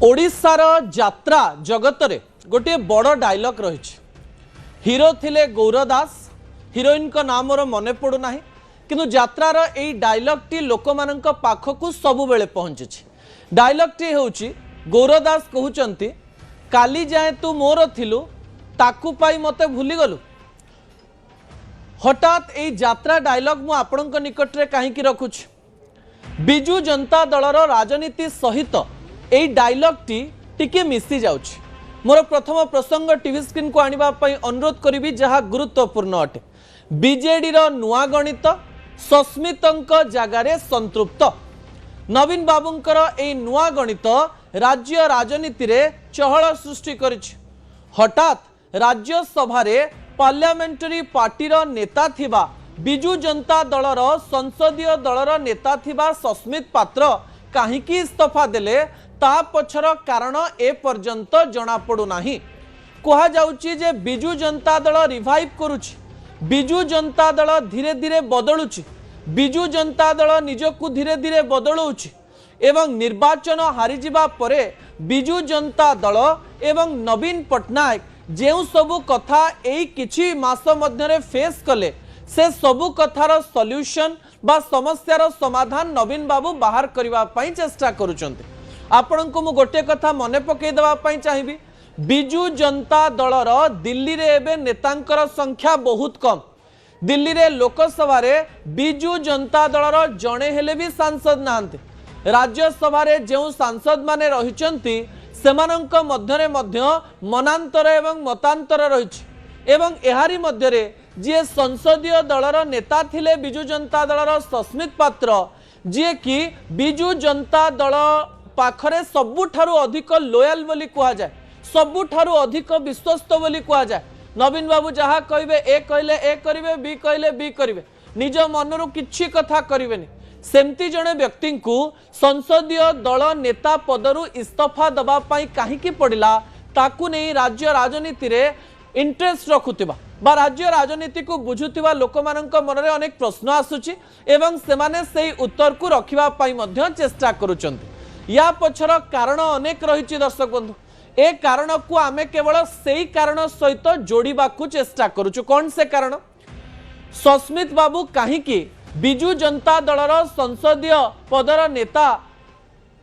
ओडिशार यात्रा जगत रे गोटे बड़ डायलॉग रही। हीरो थिले गौरदास, हिरोइन को नाम मोर मन पड़ूना किंतु यात्रार यही डायलॉग टी लोक मान पाखक सबु बेले पहुँची। डायलॉग टी होउची गौरदास कहउचंती काली जाए तू मोर थिलु ताकू पाई मते भूली गलु। हठात यही यात्रा डायलॉग मु आपणक निकट रे काहीकि रखुछि। बिजू जनता दलर राजनीति सहित यही डायलॉग टी मिसी जाउछि। मोर प्रथम प्रसंग टीवी स्क्रीन को आनिबा पई अनुरोध करिवि जहा गुरुत्वपूर्ण अटे। बीजेडी रो नुआ गणित सस्मितंक जगारे संतृप्त। नवीन बाबूंकर एई नुआ गणित राज्य राजनीति रे चहल सृष्टि करिछि। हठात राज्यसभा रे पार्लियामेंटरी पार्टीर नेता थिबा बिजू जनता दलर संसदीय दलर नेता थिबा सस्मित पात्र काहीकि इस्तीफा देले ता पछर कारण ए पर्यंत जना पड़ू नाही। कहा जाउची जे बिजू जनता दल रिवाइव करुछि। बिजू जनता दल धीरे धीरे बदलुछि। बिजू जनता दल निजकु धीरे धीरे बदलुछि एवं निर्वाचन हारी जिबा परे बिजू जनता दल एवं नवीन पटनायक जेउ सबु कथा एई किछि मास मध्यरे फेस कले से सबु कथार सॉल्यूशन बा समस्यार समाधान नवीन बाबू बाहर करबा पई चेष्टा करूछन्ते। आपनको मु गोटे कथा मने पकई देबा पई चाहिबी। बिजू जनता दलर दिल्ली रे एबे नेतांकर संख्या बहुत कम। दिल्ली रे लोकसभा रे बिजू जनता दलर जणे हेले भी सांसद नांते। राज्यसभा रे जेउ सांसद माने रहिचंती सेमानंक मध्यरे मध्य मनांतर एवं मतांतर रहिछि एवं एहारी मध्यरे जे संसदीय दलर नेता थिले बिजू जनता दलर सस्मित पात्र जे कि बिजू जनता दल पाखरे सबुठारु अधिक लोयल बोली कहा जाए, सबुठारु अधिक विश्वस्त बोली कहा जाए। नवीन बाबू जहाँ कहिबे ए कहले ए करिवे, बी कहले बी करिवे, निज मनरु किछि कथा करिवेनी। सेमती जणे व्यक्ति को संसदीय दल नेता पदरु इस्तीफा दबा पाई काहीकि पड़िला ताकू नहीं राज्य राजनीति रे इंटरेस्ट रखुतिबा बा राज्य राजनीति को बुझुतिबा लोक मानक मनरे अनेक प्रश्न आसुची एवं सेमाने सेई उत्तर को रखिबा पाई मध्य चेष्टा करूचंती। या पछर कारण अनेक रहिछि दर्शक बंधु। ए कारण को आमे केवल सेई कारण सहित जोड़िबा को चेष्टा करूछु। कोन से कारण? सस्मित बाबू काहीकि बिजू जनता दलर संसदीय पदर नेता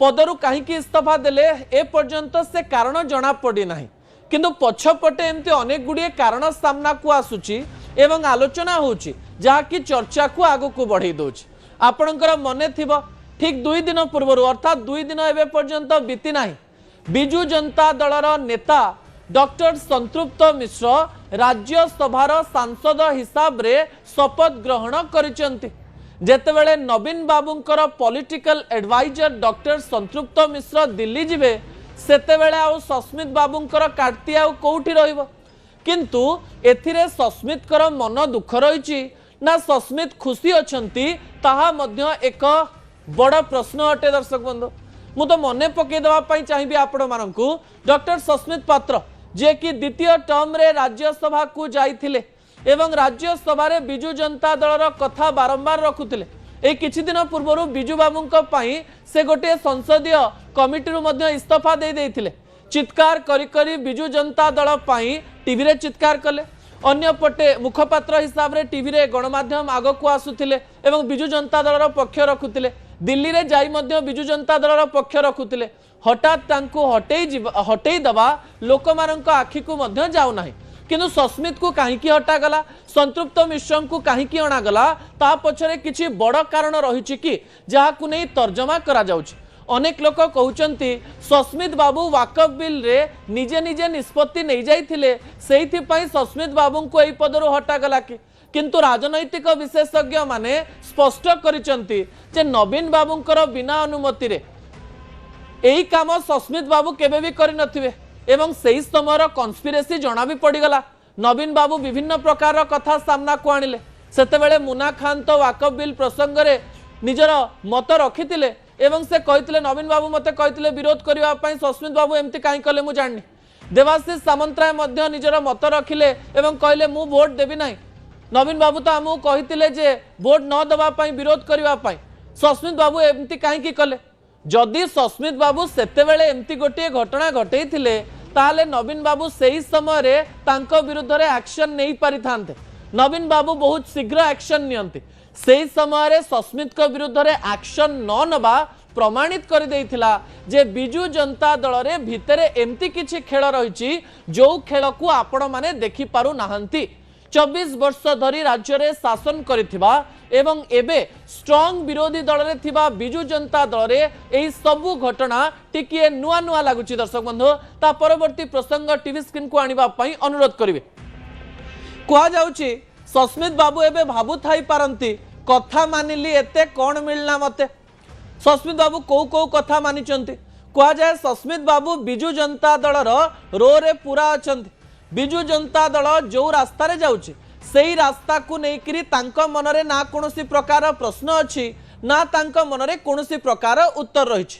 पदरु काहीकि इस्तीफा देले ए पर्यंत से कारण जना पड़ी नाही किंतु पछपटे एमती अनेक गुड़िए कारण सामना को आसुची एवं आलोचना होची जहा कि चर्चा को आगु को बढ़ई दोची। आपणकर मने थिबो ठीक 2 दिन पूर्व अर्थात 2 दिन एबे पर्यंत बीती नाही बिजू जनता दलर नेता डॉक्टर संतृप्त मिश्र राज्यसभार सांसद हिसाब रे शपथ ग्रहण करिसंती। जेतेबेले नवीन बाबूंकर पॉलिटिकल एडवाइजर डॉक्टर संतृप्त मिश्र दिल्ली जिबे सेतेबेले आउ सस्मित बाबूंकर काटती आउ कोउठी रहिबो। किंतु एथिरे सस्मितकर मन दुख रहिछि ना सस्मित खुशी अछंती ताहा मध्य एक बड़ प्रश्न अटे। दर्शक बंधु मु तो मने पकई देबा पई चाहिबी आपण मानकू डॉक्टर सस्मित पात्र जे कि द्वितीय टर्म रे राज्यसभा को जाइथिले एवं राज्यसभा रे बिजू जनता दलर कथा बारंबार रखुथिले। ए किछि दिन पूर्व बिजू बाबूंक पई से गोटे संसदीय कमिटी रु मध्य इस्तीफा दे देथिले। चित्कार करी करी बिजू जनता दल पई टीवी रे चित्कार कले। अन्य पटे मुखपात्र हिसाब रे टीवी रे गणमाध्यम आग को आसुथिले एवं बिजू जनता दलर पक्ष रखुथिले। दिल्ली रे जाई मध्य बिजू जनता दलर पक्ष रखुथिले। हठात तांको हटेई दबा लोक मानक आखि को मध्य जाउ नाही किंतु सस्मित को काहीकि हटा गला, संतृप्त मिश्र को काहीकि अणा गला ता पछरे किछि बड़ कारण रहिछि कि जहा को नै तर्जमा करा जाउछि। अनेक लोक कहउचंती सस्मित बाबू वाकफ बिल रे निजे निजे निष्पत्ति नै जाइथिले सेहिथि पई सस्मित बाबू को एई पदरु हटा गला कि किंतु राजनैतिक विशेषज्ञ माने स्पष्ट करिसंती जे नवीन बाबूंकर बिना अनुमति रे एई काम सस्मित बाबू केबे भी करि नथिबे एवं सही समय कन्स्पिरेसी जना भी पड़गला। नवीन बाबू विभिन्न प्रकार कथा सामना को आनिले। सेतेबेले मुना खान तो वाकफ बिल प्रसंग रे निजर मत रखिथिले एवं से कहिथिले नवीन बाबू मते कहिथिले विरोध करिवा पई सस्मित बाबू एमती काई कले मु जाननी। देवाशीष सामंतराय मध्य निजर मत रखिले एवं कहले मु वोट देबी नाही। नवीन बाबू तो आमु कहिथिले जे वोट न दबा पई विरोध करिवा पई सस्मित बाबू एमती काई की कले। जदि सस्मित बाबू सेतेबेले एमती गोटे घटना घटई थिले ताहले नवीन बाबू सही समय तांको विरुद्ध रे एक्शन नहीं पारि थांते। नवीन बाबू बहुत शीघ्र एक्शन नियंती सही समय सस्मित को विरुद्ध रे एक्शन न नबा प्रमाणित कर देइथिला जे बिजू जनता दल रे भितरे एमती किछि खेल रही जो खेल को आपण माने देखि पारु नाहंती। 24 वर्ष धरी राज्य रे शासन करिथिबा एवं एबे स्ट्रांग विरोधी दल रे थिबा बिजू जनता दल रे एही सबु घटना टिकिए नुआ नुआ लागुची। दर्शक बंधु ता परवर्ती प्रसंग टीवी स्क्रीन को आनिबा पई अनुरोध करिवे। कुआ जाउची सस्मित बाबू एबे भाबु थाई पारंती कथा मानिली एते कोन मिलना मते। सस्मित बाबू को कथा मानिचंती कुआ जाए सस्मित बाबू बिजू जनता दल रो रे पूरा अछंती। बिजू जनता दल जो रास्ता रे जाउची सेही रास्ता को नेकरी तांको मनरे ना कोनोसी प्रकार प्रश्न अछि ना तांको मनरे कोनोसी प्रकार उत्तर रहिछि।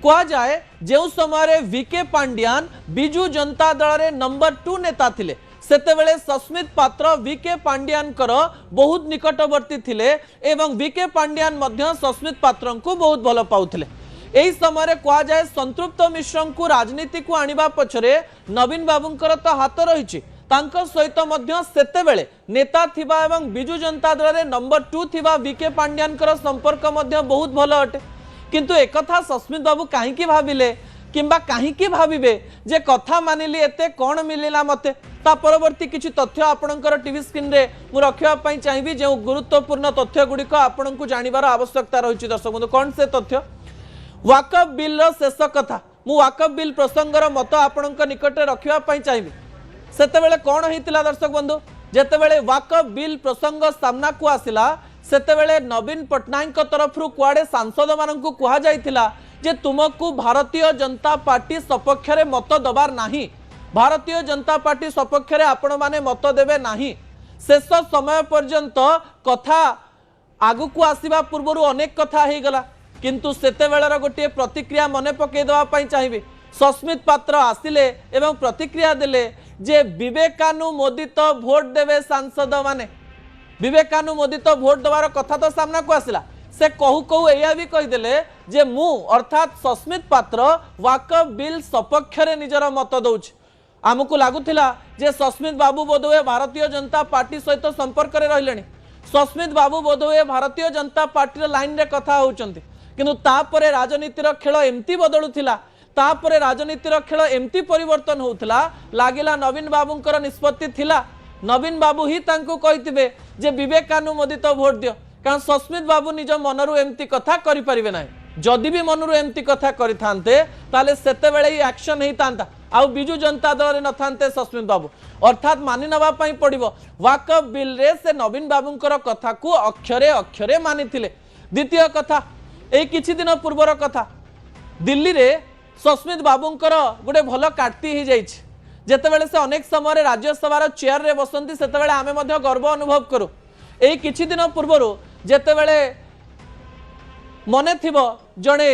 कुआ जाए जो समय वीके पांड्यान बिजू जनता दल रे नंबर 2 नेता थिले सेतेबेले सस्मित पात्र वीके पांड्यान कर बहुत निकटवर्ती थिले एवं वीके पांड्यान मध्य सस्मित पात्र को बहुत भल पाउथिले। एही समय कुआ जाए संतृप्त मिश्र को राजनीति को आनिबा पछरे नवीन बाबूंकर तो हाथ रही सहित मध्य सेतेबेले नेता थिबा एवं बिजू जनता दल रे नंबर 2 थिबा वीके पांड्यान कर संपर्क मध्य बहुत भल अटे। किंतु एकथा सस्मित बाबू कहीं भाविले किंबा कहीं भाविबे जे कथा मानिली एते कोन मिलिला मते। ता परवर्ती किछि तथ्य आपणकर टीवी स्क्रीन रे मु रखिबा पई चाहिबी जे गुरुत्वपूर्ण तथ्य गुडिक आपणकु जानिबार आवश्यकता रहिछि। दर्शक बंधु कोन से तथ्य वाकफ बिल रो शेष कथा मु वाकफ बिल प्रसंगर मत आपणक निकट रखिबा पई चाहिबी। सेतेबेले कोन हेतिला दर्शक बंधु जेतेबेले वाकफ बिल प्रसंग सामना को आसिला सेतेबेले नवीन पटनायक तरफ कुआडे सांसद मानकु कुहा जाइतिला जे तुमको भारतीय जनता पार्टी सपक्ष रे मत दबार नाही। भारतीय जनता पार्टी सपक्ष रे आपण माने मत देबे नाही। शेष समय पर्यंत कथा आगु को आसीबा पूर्वरु अनेक कथा हे गला किंतु सेतेबेलर गोटे प्रतिक्रिया मने पके देबा पई चाहिबे। सस्मित पात्र आसिले एवं प्रतिक्रिया देले जे विवेकानुमोदित भोट देवे सांसद माने विवेकानुमोदित भोट देवार कथा तो सामना को आसिला से कहू कहू एया भी कहीदेले जे मु अर्थात सस्मित पात्र वाकफ बिल सपक्ष रे निजर मत दउछ। आमको लागुथिला जे सस्मित बाबू बोधवे भारतीय जनता पार्टी सहित संपर्क रे रहिलेनी। सस्मित बाबू बोधवे भारतीय जनता पार्टी लाइन रे कथा होउचंती किंतु तापरे राजनीतिर खेल एमती बदलुथिला तापरे राजनीतिर खेल एमती परिवर्तन होउथला लागिला नवीन बाबूंकर निष्पत्ति थिला नवीन बाबू ही तांको कहिथिबे जे विवेकानुमोदित भोट दियो कारण सस्मित बाबू निज मनरु एमती कथा करि परिबे नै। जदि भी मनरु एमती कथा करि थांते ताले सेते बेले ही एक्शन हेई तांता आ बिजू जनता दल रे न थांते सस्मित बाबू अर्थात मानि नबा पई पड़िबो वाकफ बिल रे से नवीन बाबूंकर कथा को अक्षरे अक्षरे मानिथिले। द्वितीय कथा ए किछि दिन पूर्वर कथा दिल्ली रे सस्मित बाबूंकर गोटे भल काटती ही जाइछि जेतेबेले से अनेक समय राज्यसभा चेयर रे बसंती सेतेबेले आमे मध्य गर्व अनुभव करू। एई किछि दिन पूर्वर जेतेबेले मने थिबो जणे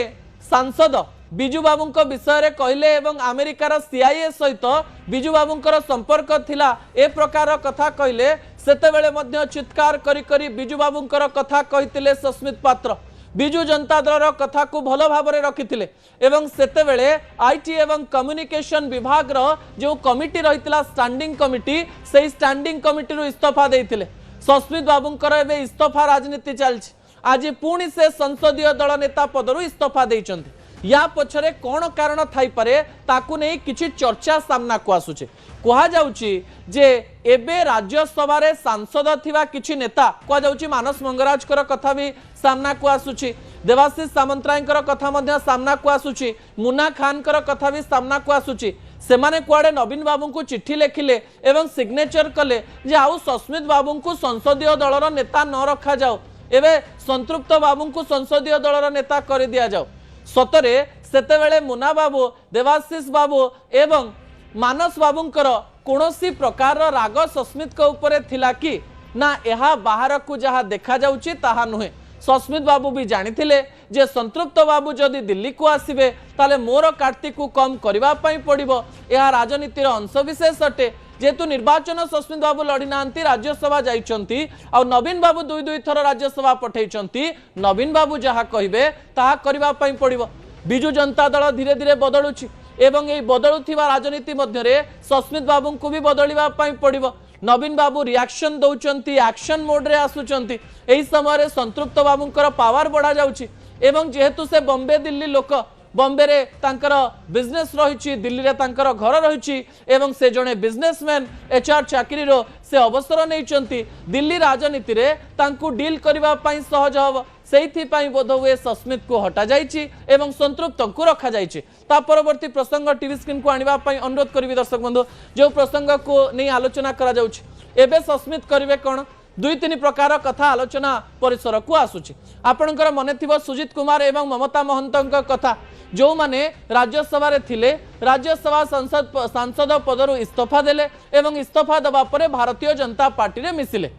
सांसद बिजू बाबूंक विषय रे कहले एवं अमेरिकार सीआईए सहित बिजू बाबूंकर संपर्क थिला ए प्रकार कथा कहले सेतेबेले मध्य चित्कार करी करी बिजू बाबूंकर कथा कहितिले सस्मित पात्र बिजू जनता दल कथा को भल भाव रखिथिले एवं सेतेबेले आईटी एवं कम्युनिकेशन विभाग जो कमिटी रहितला स्टैंडिंग कमिटी से स्टैंडिंग कमिटी रु इस्तीफा देइथिले। सस्मित बाबूंकर एबे इस्तीफा राजनीति चलछि आज पुणी से संसदीय दल नेता पदरु इस्तीफा देइचंती। या पछरे कोन कारण थाई पारे ताकू नै किछि चर्चा सामना को आसुचे कहा जाउची जे एबे राज्यसभा रे सांसद थिबा किछि नेता कहा जाउची मानस मंगराज कर कथा भी सामना को आसुची देवाशीष सामंतरायकर कथा मध्य सामना को आसुची मुन्ना खान कर कथा भी सामना को आसुची सेमाने कुआडे नवीन बाबू को चिट्ठी लिखिले एवं सिग्नेचर कले जे आउ सस्मित बाबू को संसदीय दलर नेता न रखा जाओ एबे संतृप्त बाबू को संसदीय दलर नेता कर दिया जाओ। सतरे सेतेबेले मुन्ना बाबू देवाशीष बाबू एवं मानस बाबूंकर कोनोसी प्रकार राग सस्मित को ऊपर थिला कि ना यह बाहर को जहा देखा जाउची ताहा नुहे। सस्मित बाबू भी जानिथिले जे संतृप्त बाबू जदि दिल्ली को आसीबे ताले मोर कार्ती को कम करबा पई पड़िबो यह राजनीतिर अंश विशेष अटे जेतु निर्वाचन सस्मित बाबू लड़ी नांती राज्यसभा जाइचंती आ नवीन बाबू दुई दुई थर राज्यसभा पठैचंती नवीन बाबू जहा कहिबे ताहा करबा पई पड़िबो विजु जनता दल धीरे धीरे बदलुची एवं यही बदलुथिबा राजनीति मध्य सस्मित बाबू को भी बदलवा पड़ो। नवीन बाबू रिएक्शन दौरान एक्शन मोड रे आसुचंती एही समय संतृप्त बाबूंकर पावर बढ़ा जाउची एवं जेहेतु से बॉम्बे दिल्ली लोक बॉम्बे रे तांकर बिजनेस रही दिल्ली रे तांकर घर रही एवं से जड़े बिजनेसमैन एचआर चाकरी रो से अवसर नहीं दिल्ली राजनीति रे तांकू डील करने सहज हम से बोध हुए सस्मित को हटा जाइए एवं संतृप्त को रखा जाइए। ता परवर्ती प्रसंग टीवी स्क्रीन को आनिबा पई अनुरोध करी दर्शक बंधु जो प्रसंग को नहीं आलोचना करा जाउछि एबे सस्मित करिवे कोन दुई तीन प्रकार कथा आलोचना परिसर को आसुछि। आपणकर मने थिबो सुजित कुमार एवं ममता महंतଙ୍କ कथा जो माने राज्यसभा रे थिले राज्यसभा सांसद पदरु इस्तीफा देले एवं इस्तीफा दबा परे भारतीय जनता पार्टी रे मिसिले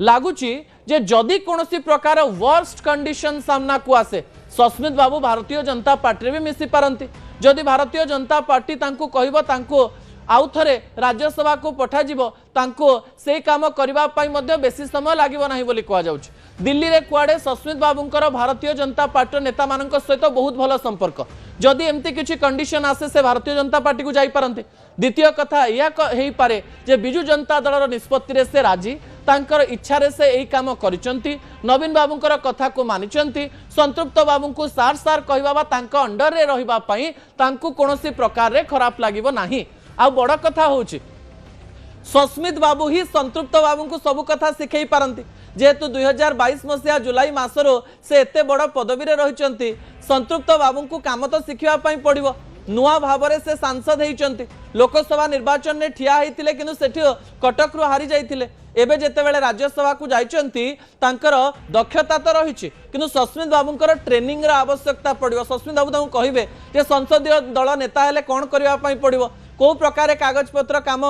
लागुची जे जदि कोनोसी प्रकार वर्स्ट कंडीशन सामना को आसे सस्मित बाबू भारतीय जनता पार्टी रे भी मिसी पारंती जदि भारतीय जनता पार्टी तांको कहबो तांको आउ थरे राज्यसभा को पठा जीवो तांको से काम करबा पई मध्ये बेसी समय लागिवो नाही बोली कहा जाउछ। दिल्ली रे कुआडे सस्मित बाबूंकर भारतीय जनता पार्टी नेता मानक सहित बहुत भल संपर्क जदि एमती किछि कंडीशन आसे से भारतीय जनता पार्टी को जाई पारंती। द्वितीय कथा या हेई पारे जे बिजु जनता दलर निष्पत्ति रे से राजी तांकर इच्छा रे से एई काम करिसंती नवीन बाबूंकर कथा को मानिसंती संतृप्त बाबू को सार सार कहबा बा तांका अंडर रे रहिबा पई तांकू कोनोसी प्रकार रे खराब लागिवो नाही। आ बड़ कथा होची सस्मित बाबू ही संतृप्त बाबू को सब कथा शिखई पारंती जेहेतु 2022 मसीहा जुलाई मासरो से एते बड़ पदवी रे रहिचंती संतृप्त बाबू को काम तो शिखिबा पई पड़िबो। नुआ भावरे से सांसद होइचंती लोकसभा निर्वाचन में ठिया होइतिले किंतु सेठी कटक रु हारी जाइतिले एबे जेते बेले राज्यसभा को जाइचंती तांकर दक्षता तो रहिछि किंतु सस्मित बाबूंकर ट्रेनिंग रा आवश्यकता पड़िबो। सस्मित बाबू तांको कहिबे जे संसदीय दल नेता हेले कोन करिबा पई पड़िबो को प्रकार कागज पत्र काम